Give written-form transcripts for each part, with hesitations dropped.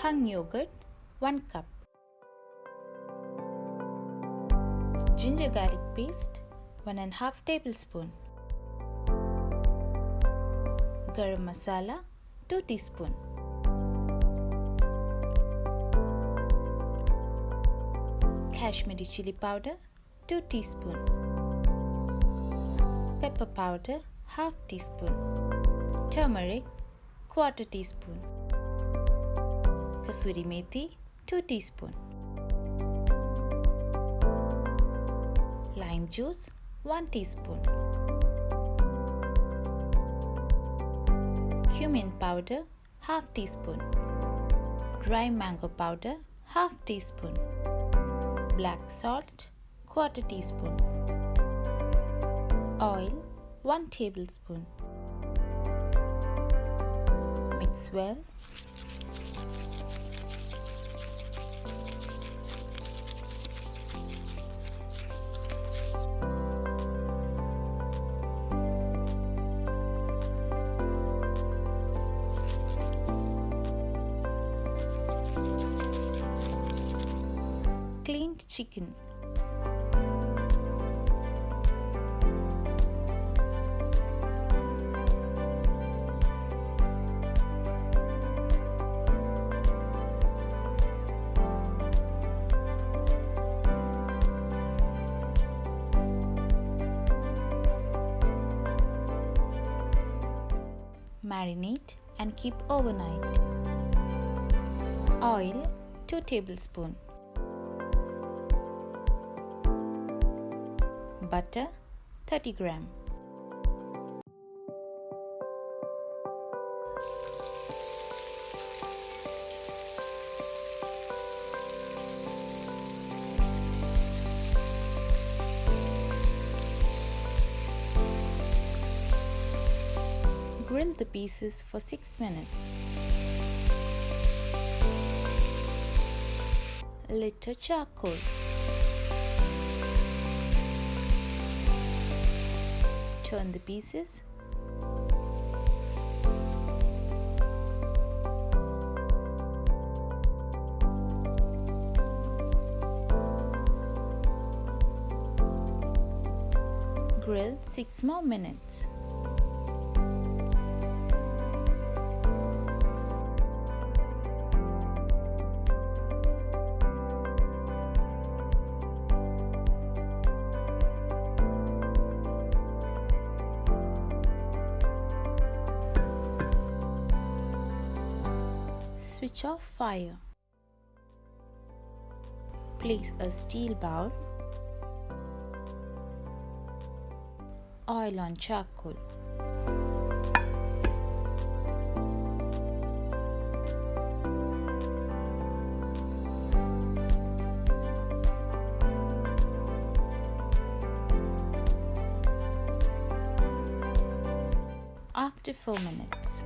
hung yogurt 1 cup, ginger garlic paste 1.5 tablespoon, garam masala 2 teaspoon, Kashmiri chili powder 2 teaspoon, pepper powder half teaspoon, turmeric 1/4 teaspoon, kasuri methi 2 teaspoon, lime juice 1 teaspoon, cumin powder half teaspoon, dry mango powder half teaspoon, black salt 1/4 teaspoon, oil 1 tablespoon. Mix well. Cleaned chicken. Marinate and keep overnight. Oil 2 tablespoon. Butter 30 gram. Grill the pieces for 6 minutes. Litter charcoal. Turn the pieces. Grill 6 more minutes. Switch off fire. Place a steel bowl. Oil on charcoal. After 4 minutes.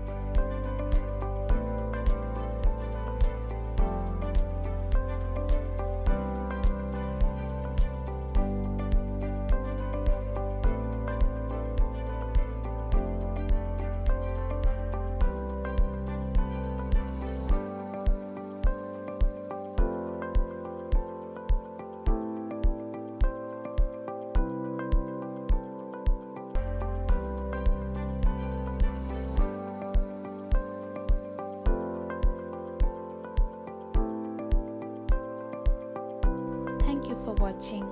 Thank you for watching.